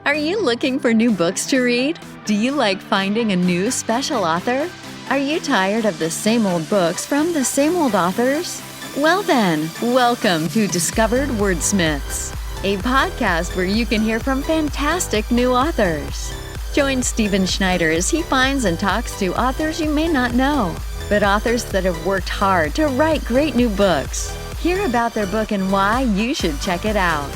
Are you looking for new books to read? Do you like finding a new special author? Are you tired of the same old books from the same old authors? Well then, welcome to Discovered Wordsmiths, a podcast where you can hear from fantastic new authors. Join Stephen Schneider as he finds and talks to authors you may not know, but authors that have worked hard to write great new books. Hear about their book and why you should check it out.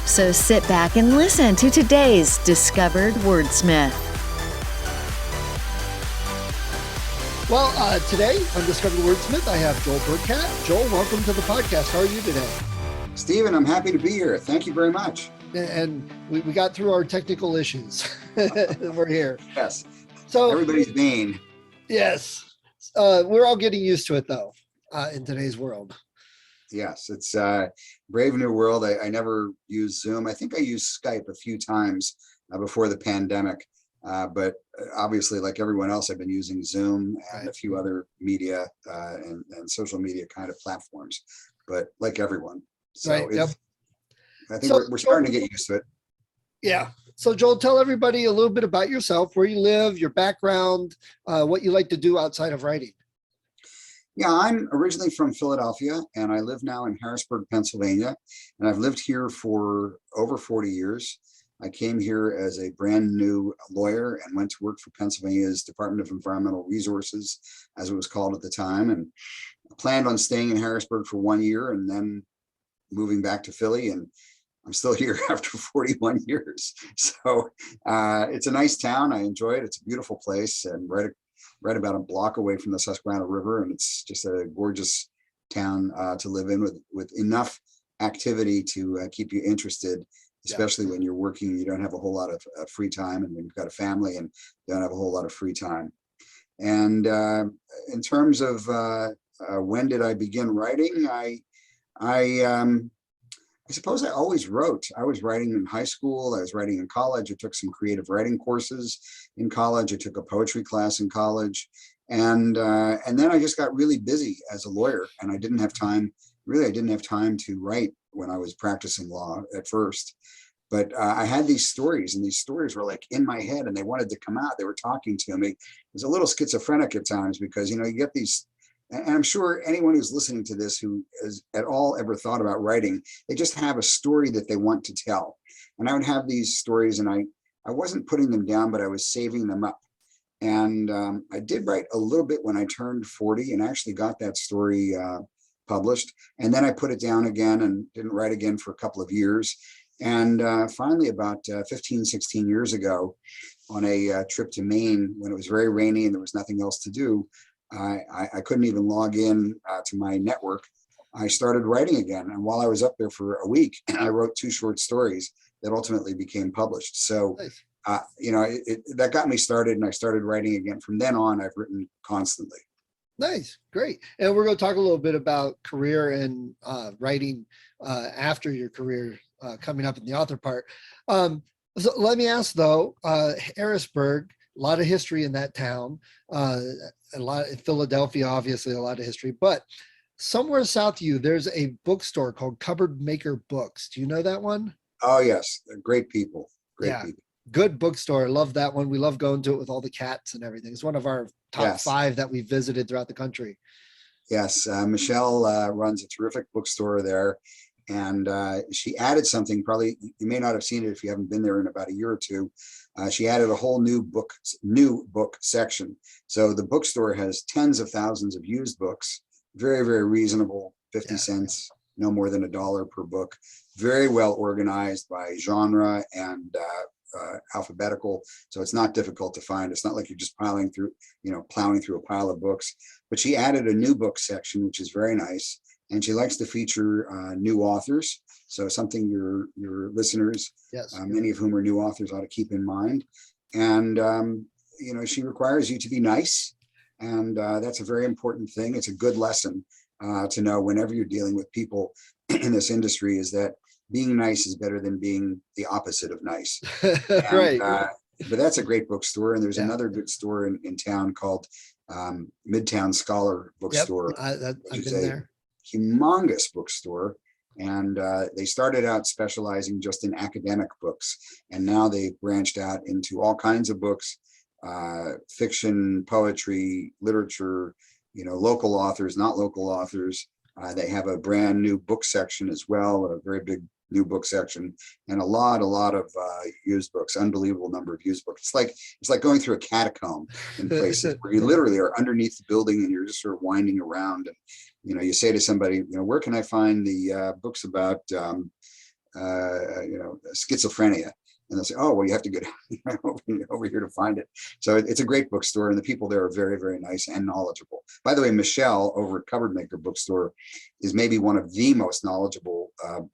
So sit back and listen to today's Discovered Wordsmith. Well, today on Discovered Wordsmith, I have Joel Burcat. Joel, welcome to the podcast. How are you today? Stephen, I'm happy to be here. Thank you very much. And we got through our technical issues. We're here. Yes. So everybody's vain. Yes. We're all getting used to it, though, in today's world. Yes, it's a brave new world. I never used Zoom. I think I used Skype a few times before the pandemic. But obviously, like everyone else, I've been using Zoom and a few other media and social media kind of platforms. But like everyone. So I think we're starting to get used to it. Yeah. So Joel, tell everybody a little bit about yourself, where you live, your background, what you like to do outside of writing. Yeah, I'm originally from Philadelphia, and I live now in Harrisburg, Pennsylvania, and I've lived here for over 40 years. I came here as a brand new lawyer and went to work for Pennsylvania's Department of Environmental Resources, as it was called at the time, and I planned on staying in Harrisburg for 1 year and then moving back to Philly, and I'm still here after 41 years. So it's a nice town. I enjoy it. It's a beautiful place, and right about a block away from the Susquehanna River, and it's just a gorgeous town to live in with enough activity to keep you interested, especially when you're working. You don't have a whole lot of free time, and when you've got a family and you don't have a whole lot of free time. And in terms of when did I begin writing, I suppose I always wrote. I was writing in high school. I was writing in college. I took some creative writing courses in college. I took a poetry class in college. And then I just got really busy as a lawyer, and I didn't have time. Really, I didn't have time to write when I was practicing law at first. But I had these stories, and these stories were like in my head, and they wanted to come out. They were talking to me. It was a little schizophrenic at times because, you get these. And I'm sure anyone who's listening to this who has at all ever thought about writing, they just have a story that they want to tell. And I would have these stories, and I wasn't putting them down, but I was saving them up. And I did write a little bit when I turned 40 and actually got that story published. And then I put it down again and didn't write again for a couple of years. And finally, about 15, 16 years ago, on a trip to Maine, when it was very rainy and there was nothing else to do, I couldn't even log in to my network. I started writing again. And while I was up there for a week, I wrote 2 short stories that ultimately became published. So, that got me started, and I started writing again. From then on, I've written constantly. Nice. Great. And we're going to talk a little bit about career and writing after your career coming up in the author part. So let me ask, though, Harrisburg, a lot of history in that town, a lot in Philadelphia, obviously a lot of history, but somewhere south of you, there's a bookstore called Cupboard Maker Books. Do you know that one? Oh, yes. They're great people. Great people. Good bookstore. Love that one. We love going to it with all the cats and everything. It's one of our top 5 that we visited throughout the country. Yes. Michelle runs a terrific bookstore there. And she added something, probably you may not have seen it if you haven't been there in about a year or two. She added a whole new book section. So the bookstore has tens of thousands of used books, very, very reasonable, 50 cents, no more than $1 per book, very well organized by genre and alphabetical. So it's not difficult to find. It's not like you're just plowing through a pile of books. But she added a new book section, which is very nice. And she likes to feature new authors. So something your listeners, many of whom are new authors, ought to keep in mind. And, she requires you to be nice. And that's a very important thing. It's a good lesson to know whenever you're dealing with people in this industry, is that being nice is better than being the opposite of nice. Right. But that's a great bookstore. And there's another good store in town called Midtown Scholar Bookstore. I've been there. Humongous bookstore. And they started out specializing just in academic books, and now they've branched out into all kinds of books, fiction, poetry, literature, local authors, not local authors. They have a brand new book section as well, a very big new book section, and a lot of used books, unbelievable number of used books. It's like going through a catacomb in places where you literally are underneath the building and you're just sort of winding around. And you say to somebody, where can I find the books about schizophrenia? And they'll say, oh, well, you have to go over here to find it. So it's a great bookstore, and the people there are very, very nice and knowledgeable. By the way, Michelle over at Cupboard Maker Bookstore is maybe one of the most knowledgeable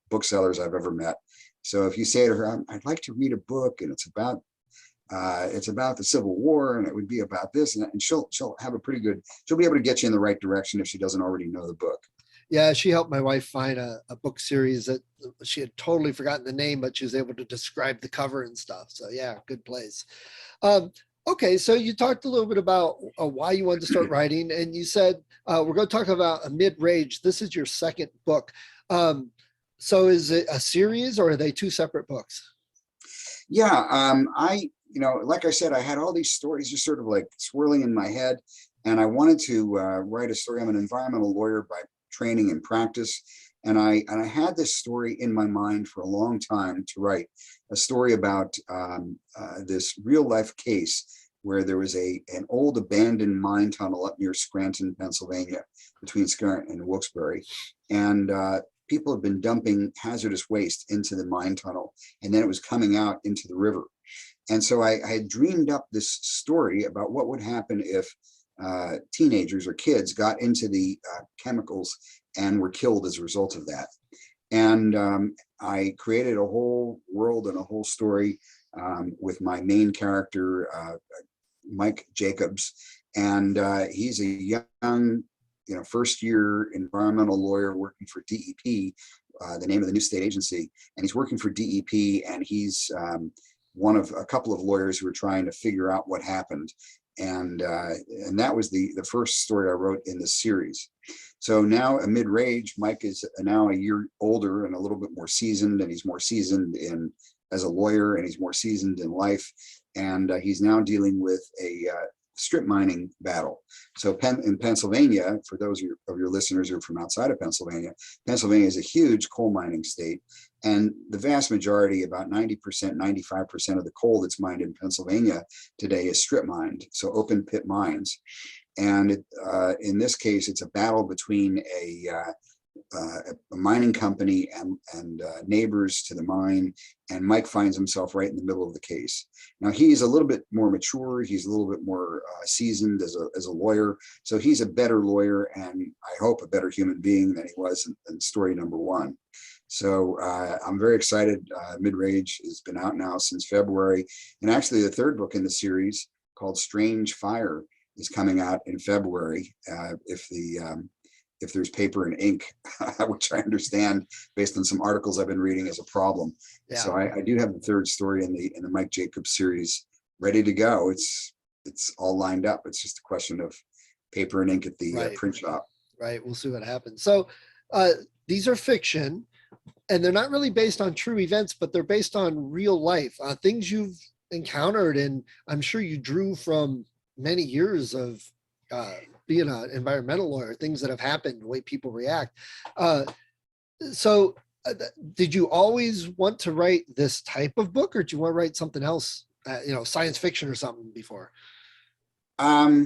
booksellers I've ever met. So if you say to her, I'd like to read a book, and it's about the Civil War, and it would be about this, and she'll have she'll be able to get you in the right direction if she doesn't already know the book. Yeah, she helped my wife find a book series that she had totally forgotten the name, but she was able to describe the cover and stuff. So yeah, good place. Okay, so you talked a little bit about why you wanted to start writing, and you said we're going to talk about a Midrange. This is your second book. So is it a series, or are they two separate books? Yeah, like I said, I had all these stories just sort of like swirling in my head, and I wanted to write a story. I'm an environmental lawyer by training and practice, and I had this story in my mind for a long time to write a story about this real life case where there was an old abandoned mine tunnel up near Scranton, Pennsylvania, between Scranton and Wilkes-Barre, and people have been dumping hazardous waste into the mine tunnel, and then it was coming out into the river. And so I had dreamed up this story about what would happen if teenagers or kids got into the chemicals and were killed as a result of that. And I created a whole world and a whole story with my main character, Mike Jacobs. And he's a young, first year environmental lawyer working for DEP, the name of the new state agency. And he's working for DEP, and he's one of a couple of lawyers who are trying to figure out what happened. And that was the first story I wrote in this series. So now a Midrange, Mike is now a year older and a little bit more seasoned, and he's more seasoned as a lawyer, and he's more seasoned in life. And he's now dealing with a strip mining battle. So in Pennsylvania, for those of your listeners who are from outside of Pennsylvania, Pennsylvania is a huge coal mining state. And the vast majority, about 90%, 95% of the coal that's mined in Pennsylvania today is strip mined, so open pit mines. And in this case, it's a battle between a mining company and neighbors to the mine, and Mike finds himself right in the middle of the case. Now he's a little bit more mature, he's a little bit more seasoned as a lawyer, so he's a better lawyer, and I hope a better human being than he was in story number one. So I'm very excited. Midrange has been out now since February, and actually the third book in the series, called Strange Fire, is coming out in February if there's paper and ink, which I understand based on some articles I've been reading is a problem. Yeah. So I do have the third story in the Mike Jacobs series ready to go. It's all lined up. It's just a question of paper and ink at the print shop. Right. We'll see what happens. So these are fiction, and they're not really based on true events, but they're based on real life, things you've encountered. And I'm sure you drew from many years of being an environmental lawyer, things that have happened, the way people react. So did you always want to write this type of book, or do you want to write something else, science fiction or something before? I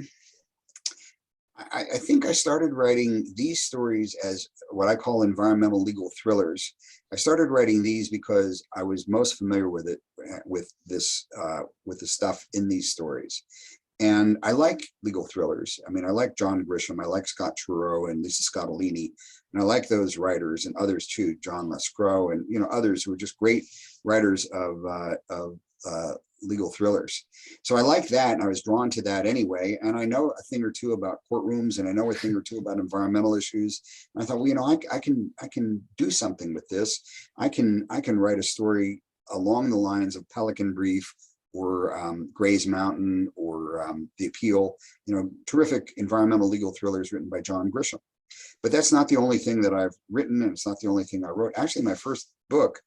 think I started writing these stories as what I call environmental legal thrillers. I started writing these because I was most familiar with the stuff in these stories. And I like legal thrillers. I mean, I like John Grisham, I like Scott Turow and Lisa Scottolini, and I like those writers and others too, John Lescrow and others who are just great writers of legal thrillers. So I like that, and I was drawn to that anyway. And I know a thing or two about courtrooms, and I know a thing or two about environmental issues. And I thought, well, I can do something with this. I can write a story along the lines of Pelican Brief, or Gray's Mountain, or The Appeal, terrific environmental legal thrillers written by John Grisham. But that's not the only thing that I've written, and it's not the only thing I wrote. Actually, my first book,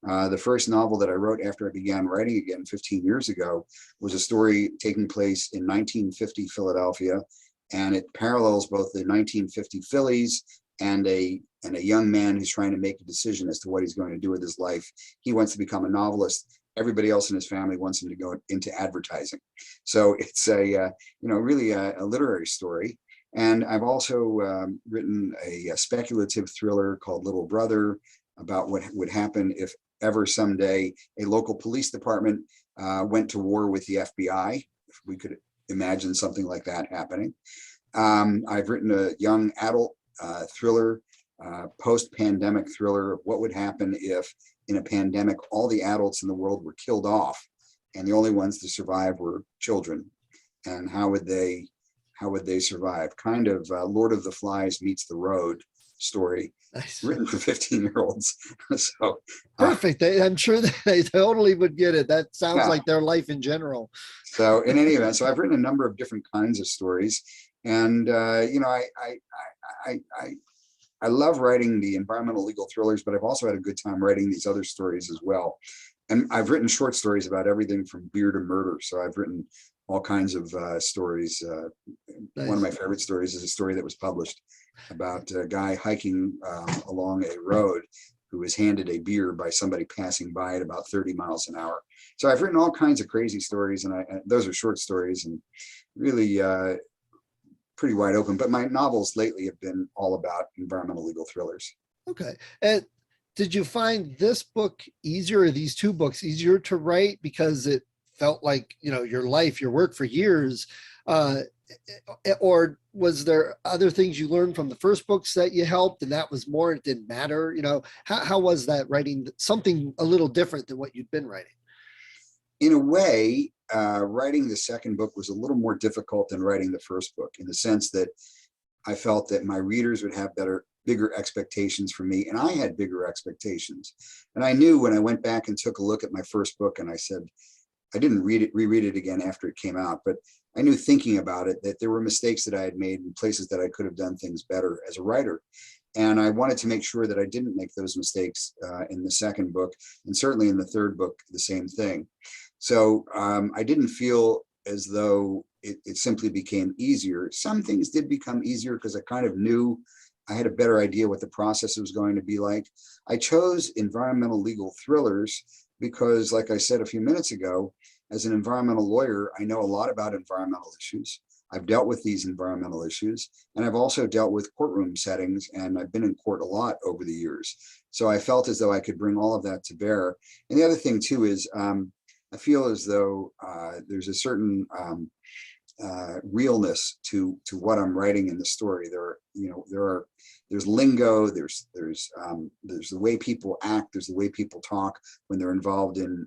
the first novel that I wrote after I began writing again 15 years ago, was a story taking place in 1950 Philadelphia, and it parallels both the 1950 Phillies and a young man who's trying to make a decision as to what he's going to do with his life. He wants to become a novelist. Everybody else in his family wants him to go into advertising. So it's really a literary story. And I've also written a speculative thriller called Little Brother, about what would happen if ever someday a local police department went to war with the FBI, if we could imagine something like that happening. I've written a young adult thriller, post-pandemic thriller of what would happen if in a pandemic all the adults in the world were killed off and the only ones to survive were children, and how would they survive? Kind of Lord of the Flies meets The Road story. Nice. Written for 15-year-olds. So perfect. I'm sure they totally would get it. That sounds like their life in general. So in any event, so I've written a number of different kinds of stories, and I love writing the environmental legal thrillers, but I've also had a good time writing these other stories as well. And I've written short stories about everything from beer to murder. So I've written all kinds of stories. Nice. One of my favorite stories is a story that was published about a guy hiking along a road who was handed a beer by somebody passing by at about 30 miles an hour. So I've written all kinds of crazy stories, and those are short stories and really pretty wide open. But my novels lately have been all about environmental legal thrillers. Okay. And did you find this book easier, or these two books easier to write because it felt like, your life, your work for years, or was there other things you learned from the first books that you helped and that was more, it didn't matter? How was that writing something a little different than what you'd been writing? In a way, writing the second book was a little more difficult than writing the first book, in the sense that I felt that my readers would have bigger expectations for me, and I had bigger expectations. And I knew when I went back and took a look at my first book, and I said, I didn't reread it again after it came out, but I knew thinking about it that there were mistakes that I had made and places that I could have done things better as a writer. And I wanted to make sure that I didn't make those mistakes in the second book, and certainly in the third book, the same thing. So I didn't feel as though it simply became easier. Some things did become easier because I kind of knew, I had a better idea what the process was going to be like. I chose environmental legal thrillers because, like I said a few minutes ago, as an environmental lawyer, I know a lot about environmental issues. I've dealt with these environmental issues, and I've also dealt with courtroom settings, and I've been in court a lot over the years. So I felt as though I could bring all of that to bear. And the other thing too is I feel as though there's a certain realness to what I'm writing in the story. There's lingo, there's the way people act, there's the way people talk when they're involved in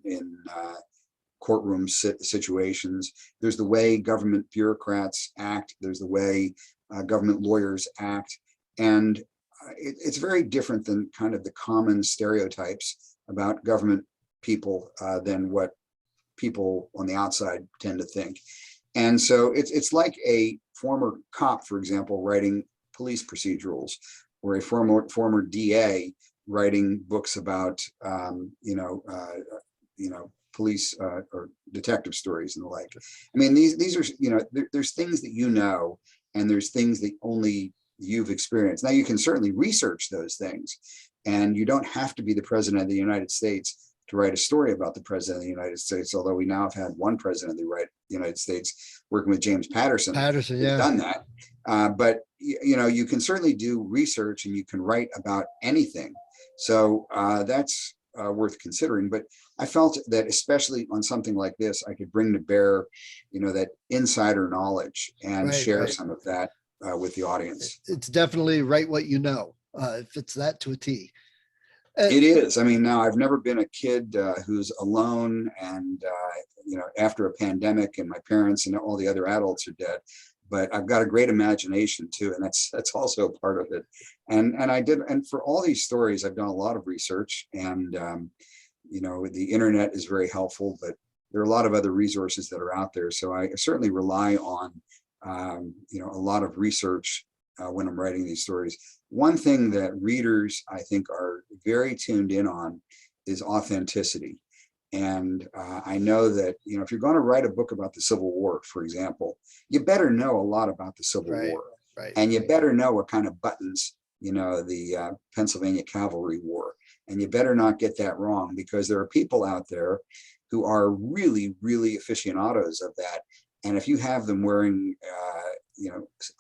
courtroom situations. There's the way government bureaucrats act. There's the way government lawyers act. And it's very different than kind of the common stereotypes about government people than what people on the outside tend to think. And so it's like a former cop, for example, writing police procedurals, or a former DA writing books about police or detective stories and the like. I mean, these are, there's things that and there's things that only you've experienced. Now, you can certainly research those things, and you don't have to be the president of the United States to write a story about the president of the United States, although we now have had one president of the United States working with James Patterson. Patterson, yeah. Done that. But, you can certainly do research, and you can write about anything. So that's worth considering. But I felt that especially on something like this, I could bring to bear, that insider knowledge and share some of that with the audience. It's definitely write what you know. It fits that to a T. It is. I mean, now I've never been a kid who's alone and, after a pandemic and my parents and all the other adults are dead, but I've got a great imagination too. And that's also a part of it. And for all these stories, I've done a lot of research, and, the internet is very helpful, but there are a lot of other resources that are out there. So I certainly rely on, a lot of research when I'm writing these stories. One thing that readers, I think, are very tuned in on is authenticity. And I know that, if you're going to write a book about the Civil War, for example, you better know a lot about the Civil War. Right. And you better know what kind of buttons, the Pennsylvania Cavalry wore. And you better not get that wrong, because there are people out there who are really, really aficionados of that. And if you have them wearing,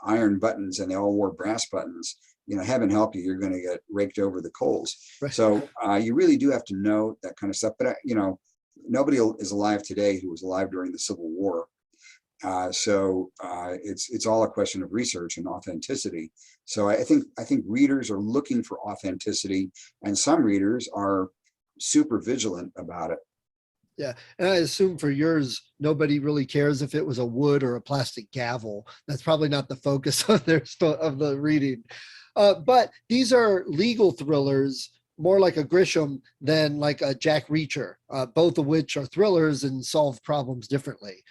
iron buttons and they all wore brass buttons, heaven help you, you're going to get raked over the coals. Right. So you really do have to know that kind of stuff. But, nobody is alive today who was alive during the Civil War. So it's all a question of research and authenticity. So I think readers are looking for authenticity, and some readers are super vigilant about it. Yeah, and I assume for yours, nobody really cares if it was a wood or a plastic gavel. That's probably not the focus of of the reading. But these are legal thrillers, more like a Grisham than like a Jack Reacher, both of which are thrillers and solve problems differently.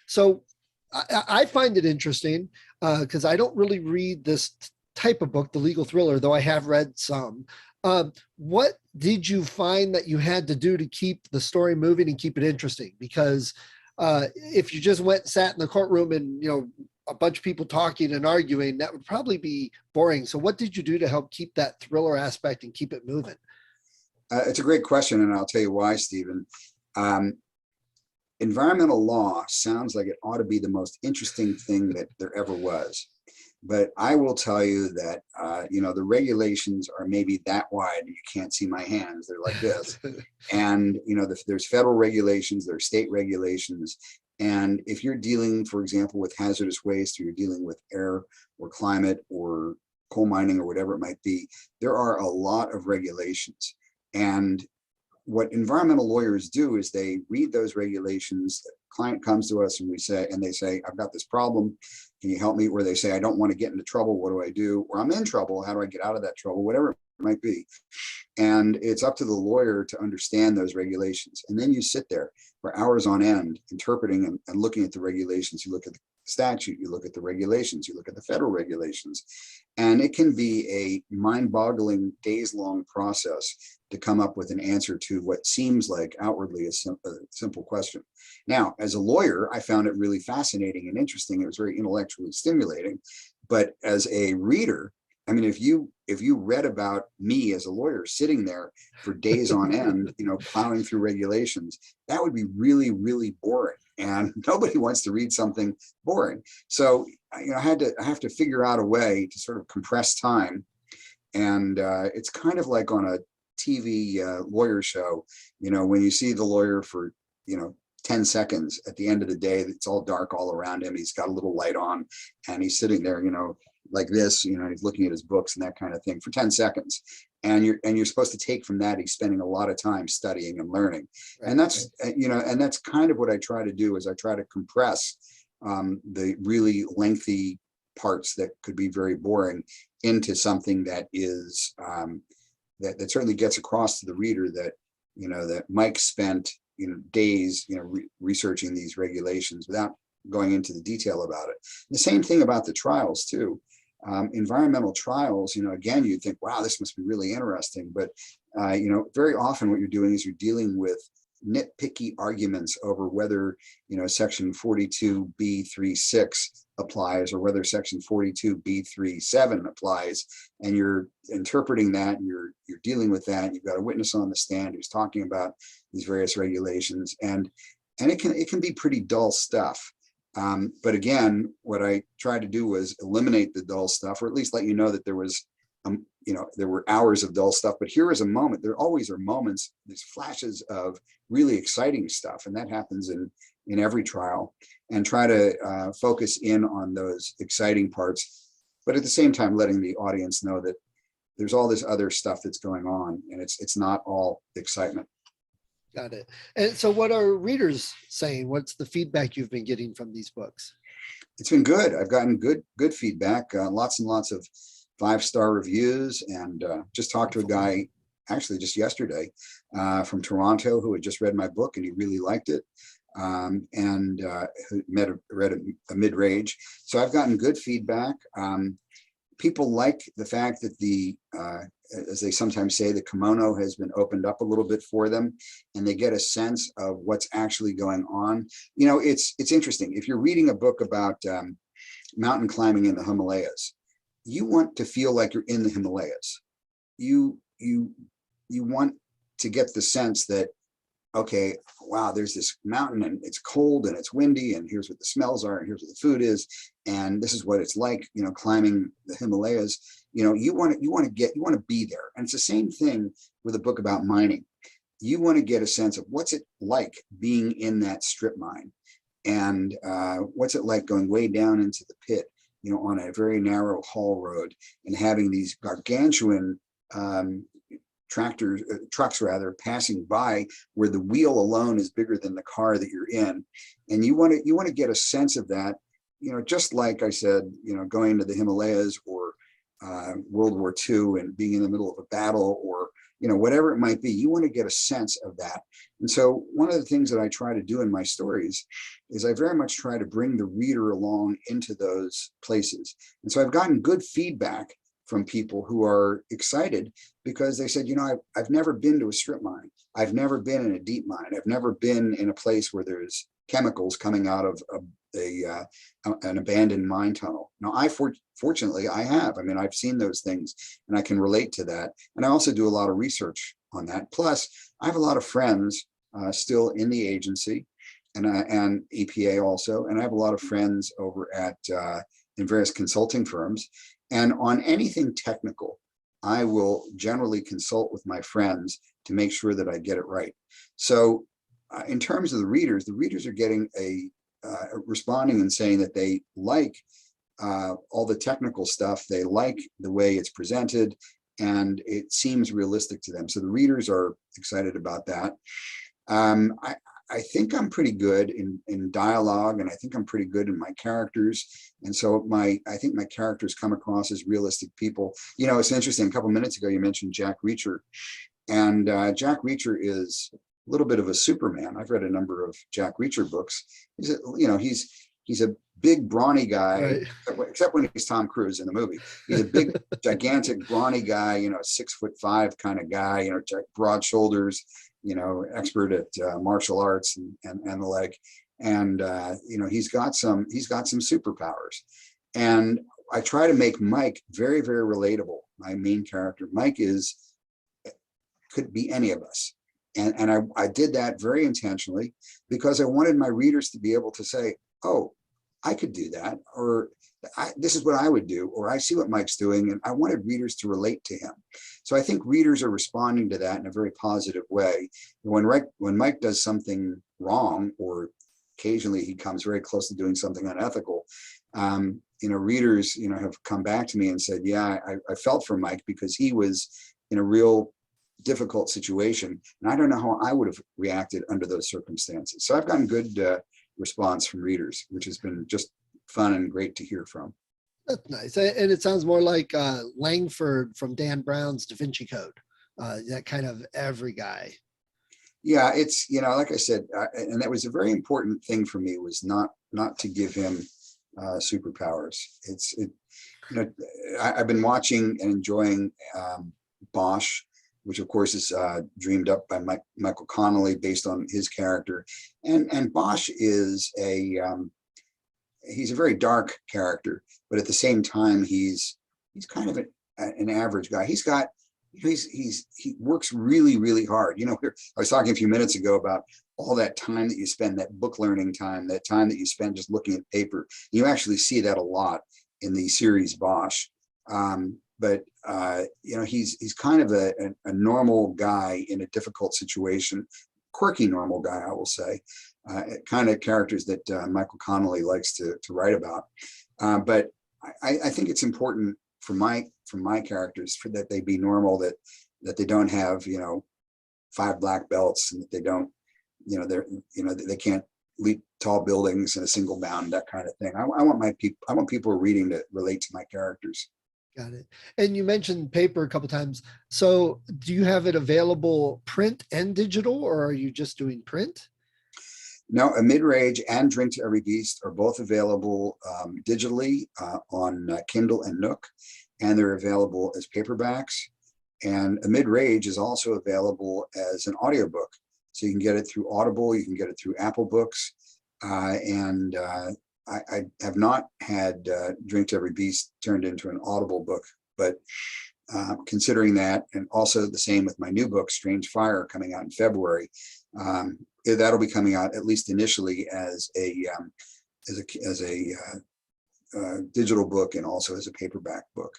So I find it interesting because I don't really read this type of book, the legal thriller, though I have read some. What did you find that you had to do to keep the story moving and keep it interesting? Because if you just went and sat in the courtroom and, a bunch of people talking and arguing, that would probably be boring. So what did you do to help keep that thriller aspect and keep it moving? It's a great question, and I'll tell you why, Stephen. Environmental law sounds like it ought to be the most interesting thing that there ever was. But I will tell you that, the regulations are maybe that wide. You can't see my hands. They're like this. And, there's federal regulations, there's state regulations. And if you're dealing, for example, with hazardous waste, or you're dealing with air or climate or coal mining or whatever it might be, there are a lot of regulations. And what environmental lawyers do is they read those regulations. The client comes to us and they say, I've got this problem. Can you help me? Or they say, I don't want to get into trouble. What do I do? Or I'm in trouble. How do I get out of that trouble? Whatever it might be. And it's up to the lawyer to understand those regulations. And then you sit there for hours on end interpreting and looking at the regulations. You look at the statute, you look at the regulations, you look at the federal regulations. And it can be a mind-boggling, days-long process to come up with an answer to what seems like outwardly a simple question. Now, as a lawyer, I found it really fascinating and interesting. It was very intellectually stimulating. But as a reader, I mean, if you read about me as a lawyer sitting there for days on end, plowing through regulations, that would be really, really boring. And nobody wants to read something boring. So, I have to figure out a way to sort of compress time. And it's kind of like on a TV lawyer show, when you see the lawyer for, 10 seconds at the end of the day, it's all dark all around him. He's got a little light on and he's sitting there, like this, he's looking at his books and that kind of thing for 10 seconds. And you're supposed to take from that, he's spending a lot of time studying and learning. Right. And that's, and that's kind of what I try to do, is I try to compress the really lengthy parts that could be very boring into something that is, that certainly gets across to the reader that, that Mike spent, days, researching these regulations without going into the detail about it. The same thing about the trials too. Environmental trials, again, you'd think, wow, this must be really interesting. But, very often what you're doing is you're dealing with nitpicky arguments over whether, section 42B36 applies or whether section 42B37 applies. And you're interpreting that, and you're dealing with that. You've got a witness on the stand who's talking about these various regulations. And it can be pretty dull stuff. But again, what I tried to do was eliminate the dull stuff, or at least let you know that there was, there were hours of dull stuff. But here is a moment. There always are moments, these flashes of really exciting stuff, and that happens in every trial. And try to focus in on those exciting parts, but at the same time letting the audience know that there's all this other stuff that's going on, and it's not all excitement. Got it. And so what are readers saying? What's the feedback you've been getting from these books? It's been good. I've gotten good feedback, lots and lots of 5-star reviews, and just talked to a guy actually just yesterday from Toronto who had just read my book and he really liked it, and who read a Midrange. So I've gotten good feedback. people like the fact that as they sometimes say, the kimono has been opened up a little bit for them, and they get a sense of what's actually going on. You know, it's interesting. If you're reading a book about mountain climbing in the Himalayas, you want to feel like you're in the Himalayas. You want to get the sense that, okay, wow, there's this mountain and it's cold and it's windy, and here's what the smells are, and here's what the food is, and this is what it's like, you know, climbing the Himalayas. You know, you want to be there. And it's the same thing with a book about mining. You want to get a sense of what's it like being in that strip mine, and what's it like going way down into the pit, you know, on a very narrow haul road, and having these gargantuan trucks rather, passing by, where the wheel alone is bigger than the car that you're in. And you want to get a sense of that, you know, just like I said, you know, going to the Himalayas, or World War II and being in the middle of a battle, or, you know, whatever it might be. You want to get a sense of that. And so one of the things that I try to do in my stories is I very much try to bring the reader along into those places. And so I've gotten good feedback from people who are excited, because they said, you know, I've never been to a strip mine. I've never been in a deep mine. I've never been in a place where there's chemicals coming out of an abandoned mine tunnel. Now, fortunately, I have. I mean, I've seen those things, and I can relate to that. And I also do a lot of research on that. Plus, I have a lot of friends still in the agency, and EPA also. And I have a lot of friends over at in various consulting firms. And on anything technical, I will generally consult with my friends to make sure that I get it right. So in terms of the readers are getting responding and saying that they like all the technical stuff. They like the way it's presented, and it seems realistic to them. So the readers are excited about that. I think I'm pretty good in dialogue, and I think I'm pretty good in my characters. And so I think my characters come across as realistic people. You know, it's interesting. A couple of minutes ago, you mentioned Jack Reacher, and Jack Reacher is a little bit of a Superman. I've read a number of Jack Reacher books. He's a big, brawny guy, right, except when he's Tom Cruise in the movie. He's a big, gigantic, brawny guy, you know, 6'5" kind of guy, you know, broad shoulders, you know, expert at martial arts and the like. And, you know, he's got some superpowers. And I try to make Mike very, very relatable. My main character, Mike, could be any of us. And I did that very intentionally, because I wanted my readers to be able to say, oh, I could do that, or this is what I would do, or I see what Mike's doing. And I wanted readers to relate to him. So I think readers are responding to that in a very positive way. When Mike does something wrong, or occasionally he comes very close to doing something unethical, you know, readers, you know, have come back to me and said, yeah, I felt for Mike, because he was in a real difficult situation, and I don't know how I would have reacted under those circumstances. So I've gotten good response from readers, which has been just fun and great to hear from. That's nice. And it sounds more like Langford from Dan Brown's Da Vinci Code, that kind of every guy. Yeah, it's, you know, like I said, and that was a very important thing for me, was not to give him superpowers. You know, I've been watching and enjoying Bosch, which of course is dreamed up by Michael Connelly based on his character. And Bosch is he's a very dark character, but at the same time, he's kind of an average guy. He works really, really hard. You know, I was talking a few minutes ago about all that time that you spend, that book learning time, that time that you spend just looking at paper. You actually see that a lot in the series Bosch. But you know, he's kind of a normal guy in a difficult situation, quirky normal guy, I will say, kind of characters that Michael Connelly likes to write about. But I think it's important for my characters that they be normal, that they don't have, you know, 5 black belts, and that they don't, you know, they can't leap tall buildings in a single bound, that kind of thing. I want people reading to relate to my characters. Got it. And you mentioned paper a couple times. So do you have it available print and digital, or are you just doing print? No, a Midrange and Drink to Every Beast are both available digitally on Kindle and Nook. and they're available as paperbacks. And a Midrange is also available as an audiobook. So you can get it through Audible, you can get it through Apple Books. I have not had Drink to Every Beast turned into an Audible book, but considering that, and also the same with my new book, Strange Fire, coming out in February, that'll be coming out at least initially as a digital book and also as a paperback book.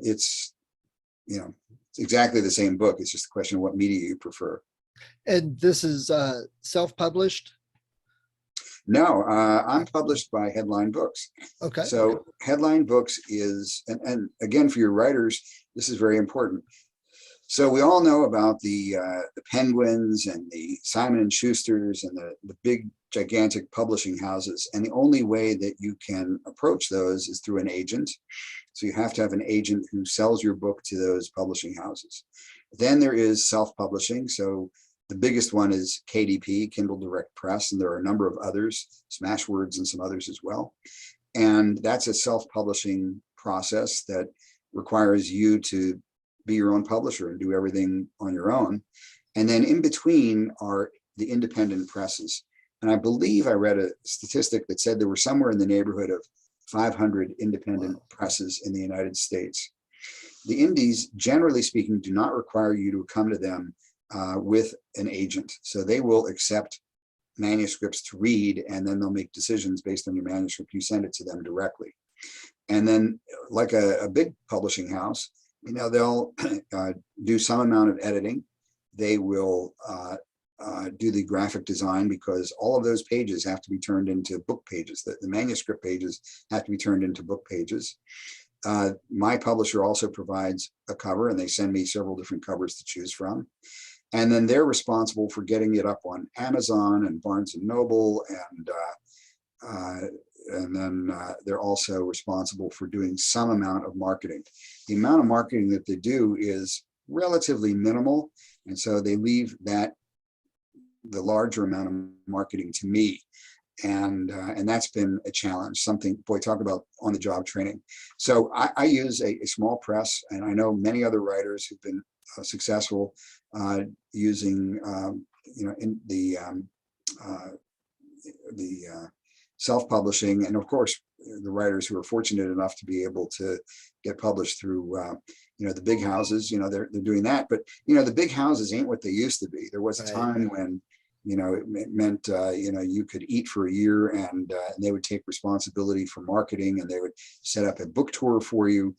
It's exactly the same book. It's just a question of what media you prefer. And this is self-published? No, I'm published by Headline Books. Okay. So Headline Books is, and again, for your writers, this is very important. So we all know about the Penguins and the Simon and Schusters and the big, gigantic publishing houses. And the only way that you can approach those is through an agent. So you have to have an agent who sells your book to those publishing houses. Then there is self-publishing. So the biggest one is KDP, Kindle Direct Press, and there are a number of others, Smashwords and some others as well. And that's a self-publishing process that requires you to be your own publisher and do everything on your own. And then in between are the independent presses. And I believe I read a statistic that said there were somewhere in the neighborhood of 500 independent presses in the United States. The indies, generally speaking, do not require you to come to them with an agent. So they will accept manuscripts to read, and then they'll make decisions based on your manuscript. You send it to them directly. And then like a big publishing house, they'll do some amount of editing. They will do the graphic design, because all of those pages have to be turned into book pages. The manuscript pages have to be turned into book pages. My publisher also provides a cover, and they send me several different covers to choose from. And then they're responsible for getting it up on Amazon and Barnes and Noble, and then they're also responsible for doing some amount of marketing. The amount of marketing that they do is relatively minimal, and so they leave the larger amount of marketing to me. And that's been a challenge. Something, boy, talk about on-the-job training. So I use a small press, and I know many other writers who've been successful using in the self-publishing, and of course the writers who are fortunate enough to be able to get published through the big houses. They're doing that, but the big houses ain't what they used to be. There was a time when it meant you could eat for a year, and they would take responsibility for marketing, and they would set up a book tour for you.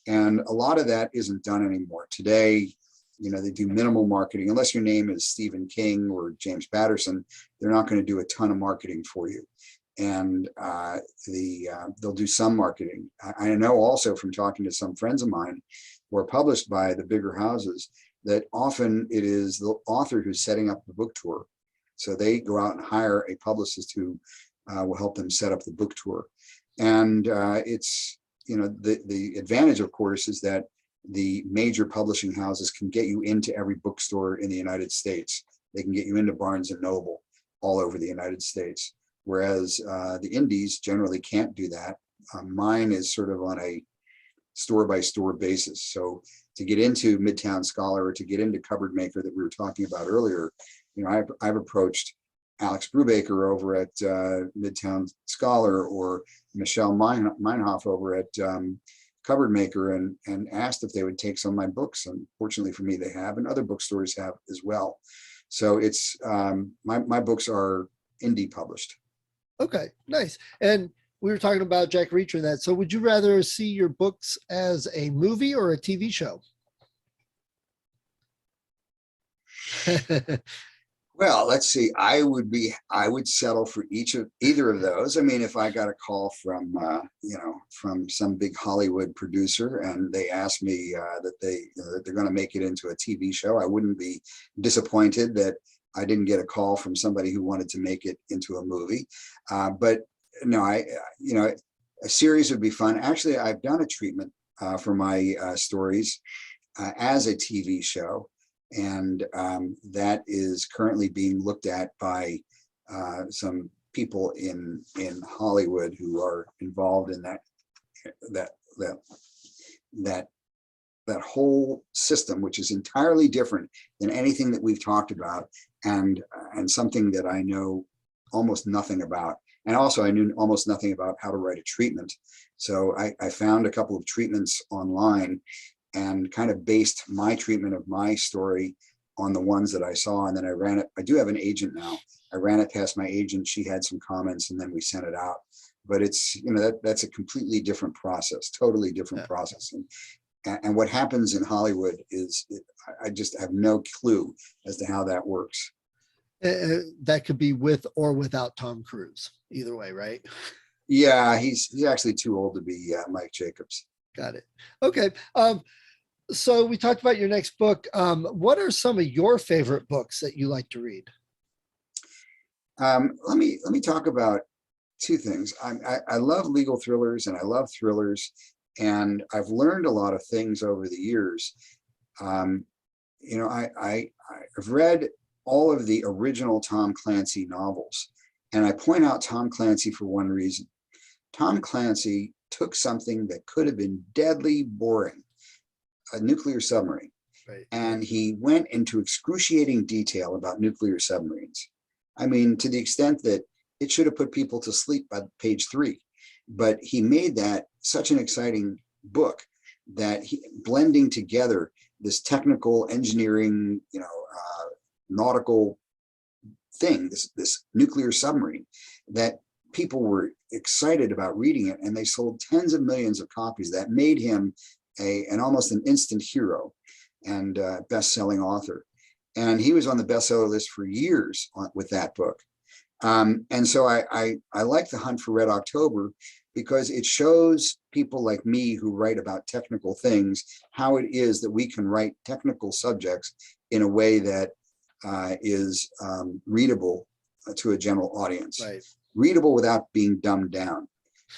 And a lot of that isn't done anymore. Today, they do minimal marketing. Unless your name is Stephen King or James Patterson, they're not going to do a ton of marketing for you. And they'll do some marketing. I know also from talking to some friends of mine who are published by the bigger houses that often it is the author who's setting up the book tour. So they go out and hire a publicist who will help them set up the book tour. And it's, the advantage, of course, is that the major publishing houses can get you into every bookstore in the United States. They can get you into Barnes and Noble all over the United States. Whereas the indies generally can't do that. Mine is sort of on a store-by-store basis. So to get into Midtown Scholar or to get into Cupboard Maker that we were talking about earlier, I've approached Alex Brubaker over at Midtown Scholar, or Michelle Meinhof over at Cupboard Maker, and asked if they would take some of my books. And fortunately for me, they have, and other bookstores have as well. So it's my books are indie published. Okay, nice. And we were talking about Jack Reacher and that. So would you rather see your books as a movie or a TV show? Well, let's see. I would settle for either of those. I mean, if I got a call from from some big Hollywood producer and they asked me that they're going to make it into a TV show, I wouldn't be disappointed that I didn't get a call from somebody who wanted to make it into a movie. But no, a series would be fun. Actually, I've done a treatment for my stories as a TV show. And that is currently being looked at by some people in Hollywood who are involved in that that whole system, which is entirely different than anything that we've talked about, and something that I know almost nothing about. And also I knew almost nothing about how to write a treatment. So I found a couple of treatments online and kind of based my treatment of my story on the ones that I saw. And then I ran it. I do have an agent now. I ran it past my agent. She had some comments and then we sent it out. But it's, that's a completely different process, totally different process. And what happens in Hollywood is, I just have no clue as to how that works. That could be with or without Tom Cruise, either way, right? Yeah, he's actually too old to be Mike Jacobs. Got it. Okay. So we talked about your next book. What are some of your favorite books that you like to read? Let me talk about two things. I love legal thrillers and I love thrillers, and I've learned a lot of things over the years. I've read all of the original Tom Clancy novels, and I point out Tom Clancy for one reason. Tom Clancy took something that could have been deadly boring, a nuclear submarine, right, and he went into excruciating detail about nuclear submarines. I mean, to the extent that it should have put people to sleep by page 3, but he made that such an exciting book that blending together this technical engineering, nautical thing, this nuclear submarine, that people were excited about reading it, and they sold tens of millions of copies. That made him an almost an instant hero and best-selling author. And he was on the bestseller list for years with that book. And so I like The Hunt for Red October because it shows people like me who write about technical things how it is that we can write technical subjects in a way that is readable to a general audience, right, readable without being dumbed down.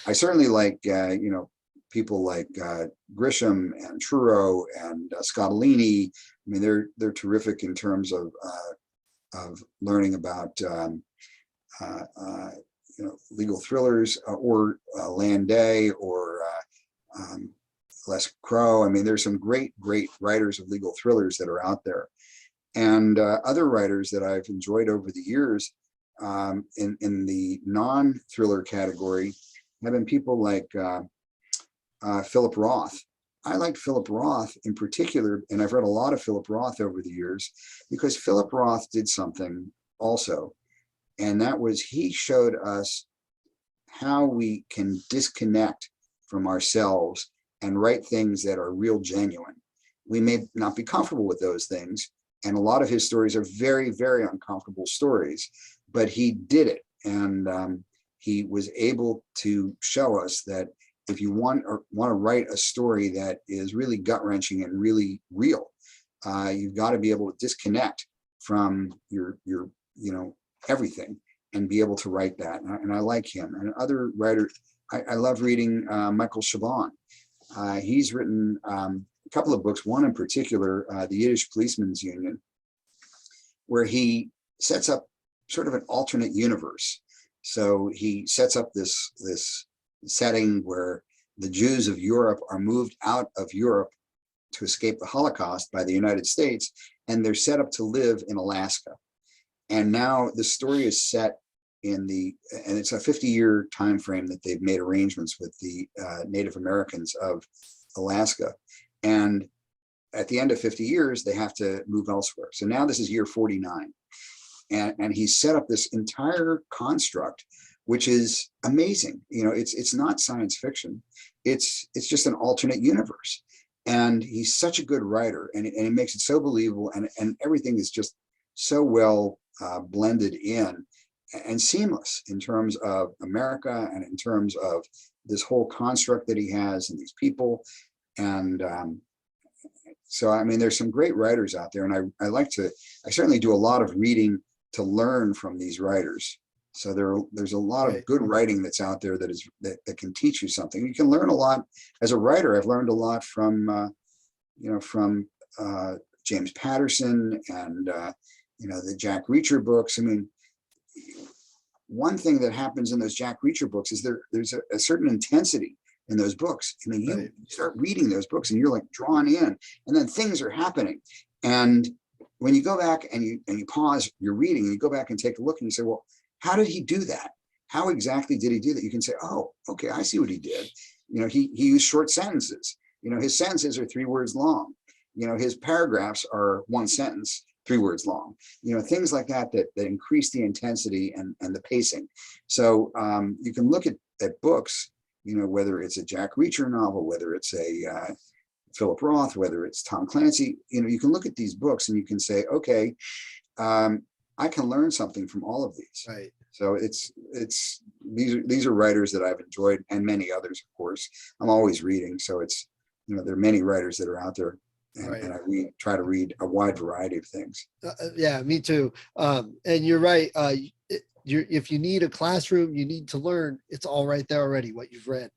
I certainly like people like Grisham and Truro and Scottolini. I mean, they're terrific in terms of learning about legal thrillers, or Landay or Les Crow. I mean, there's some great writers of legal thrillers that are out there. And other writers that I've enjoyed over the years in the non-thriller category have been people like Philip Roth. I liked Philip Roth in particular, and I've read a lot of Philip Roth over the years, because Philip Roth did something also, and that was he showed us how we can disconnect from ourselves and write things that are real genuine. We may not be comfortable with those things, and a lot of his stories are very, very uncomfortable stories, but he did it, and he was able to show us that if you want to write a story that is really gut-wrenching and really real, you've got to be able to disconnect from your everything and be able to write that. And I like him. And other writers, I love reading Michael Chabon. He's written a couple of books, one in particular, The Yiddish Policemen's Union, where he sets up sort of an alternate universe. So he sets up this setting where the Jews of Europe are moved out of Europe to escape the Holocaust by the United States, and they're set up to live in Alaska. And now the story is set and it's a 50-year time frame that they've made arrangements with the Native Americans of Alaska. And at the end of 50 years, they have to move elsewhere. So now this is year 49. And he's set up this entire construct, which is amazing. It's not science fiction. It's just an alternate universe. And he's such a good writer, and it makes it so believable, and everything is just so well blended in and seamless in terms of America and in terms of this whole construct that he has and these people. And so, I mean, there's some great writers out there, and I certainly do a lot of reading to learn from these writers. So there's a lot of good writing that's out there that can teach you something. You can learn a lot as a writer. I've learned a lot from James Patterson and the Jack Reacher books. I mean, one thing that happens in those Jack Reacher books is there's a certain intensity in those books. I mean, you Right. start reading those books and you're like drawn in, and then things are happening. And when you go back and you pause your reading and you go back and take a look and you say, well, how did he do that? How exactly did he do that? You can say, oh, okay, I see what he did. You know, he used short sentences. You know, his sentences are 3 words long. You know, his paragraphs are 1 sentence, 3 words long. You know, things like that increase the intensity and the pacing. So you can look at books, you know, whether it's a Jack Reacher novel, whether it's a Philip Roth, whether it's Tom Clancy, you know, you can look at these books and you can say, okay, I can learn something from all of these. Right. So these are writers that I've enjoyed, and many others, of course. I'm always reading, so it's, you know, there are many writers that are out there, and, Right. and I try to read a wide variety of things. Yeah, me too. And you're right. If you need a classroom, you need to learn, it's all right there already, what you've read.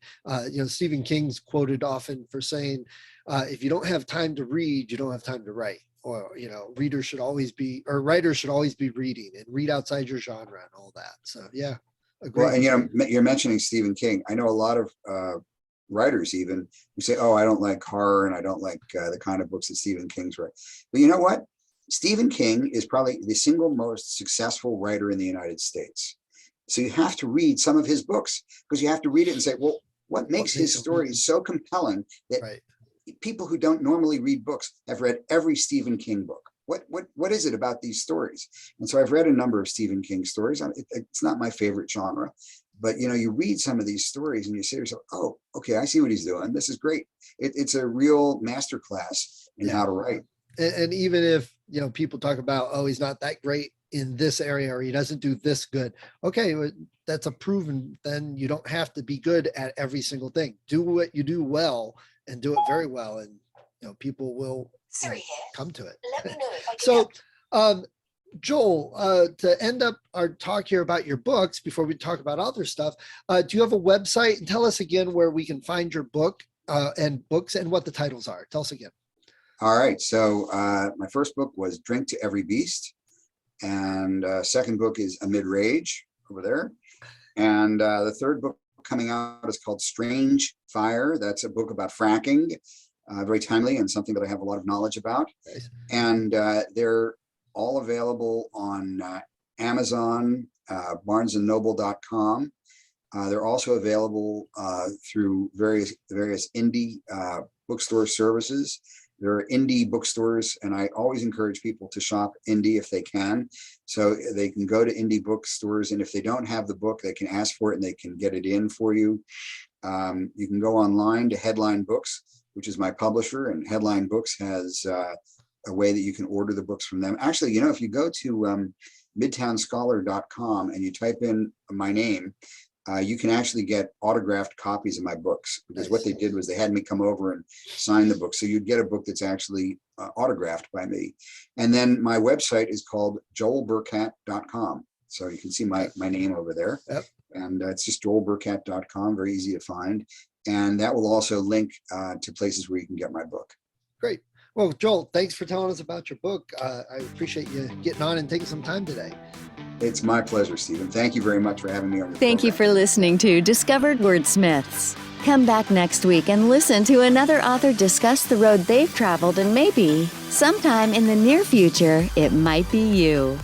You know, Stephen King's quoted often for saying, if you don't have time to read, you don't have time to write. Or, you know, writers should always be reading and read outside your genre and all that. So yeah, agree. Well, and you know, you're mentioning Stephen King. I know a lot of writers even who say, oh, I don't like horror and I don't like the kind of books that Stephen King's write. But you know what? Stephen King is probably the single most successful writer in the United States. So you have to read some of his books, because you have to read it and say, well, what makes his stories so compelling that Right. people who don't normally read books have read every Stephen King book? What is it about these stories? And so I've read a number of Stephen King stories. It's not my favorite genre, but you know, you read some of these stories and you say to yourself, oh, okay, I see what he's doing. This is great. It's a real masterclass in how to write. And even if, you know, people talk about, oh, he's not that great in this area, or he doesn't do this good. Okay, that's a proven, then you don't have to be good at every single thing. Do what you do well and do it very well. And, you know, people will come to it. Let me know if I can So, help. Joel, to end up our talk here about your books, before we talk about other stuff, do you have a website? And tell us again where we can find your book and books and what the titles are. Tell us again. All right. So my first book was Drink to Every Beast. And second book is A Midrange over there. And the third book coming out is called Strange Fire. That's a book about fracking, very timely and something that I have a lot of knowledge about. Nice. And they're all available on Amazon, barnesandnoble.com. They're also available through various indie bookstore services. There are indie bookstores, and I always encourage people to shop indie if they can. So they can go to indie bookstores, and if they don't have the book, they can ask for it and they can get it in for you. You can go online to Headline Books, which is my publisher, and Headline Books has a way that you can order the books from them. Actually, you know, if you go to midtownscholar.com and you type in my name, you can actually get autographed copies of my books, because what they did was they had me come over and sign the book. So you'd get a book that's actually autographed by me. And then my website is called joelburcat.com. So you can see my name over there. Yep. And it's just joelburcat.com, very easy to find. And that will also link to places where you can get my book. Great. Well, Joel, thanks for telling us about your book. I appreciate you getting on and taking some time today. It's my pleasure, Stephen. Thank you very much for having me on the Thank you program. for listening to Discovered Wordsmiths. Come back next week and listen to another author discuss the road they've traveled, and maybe, sometime in the near future, it might be you.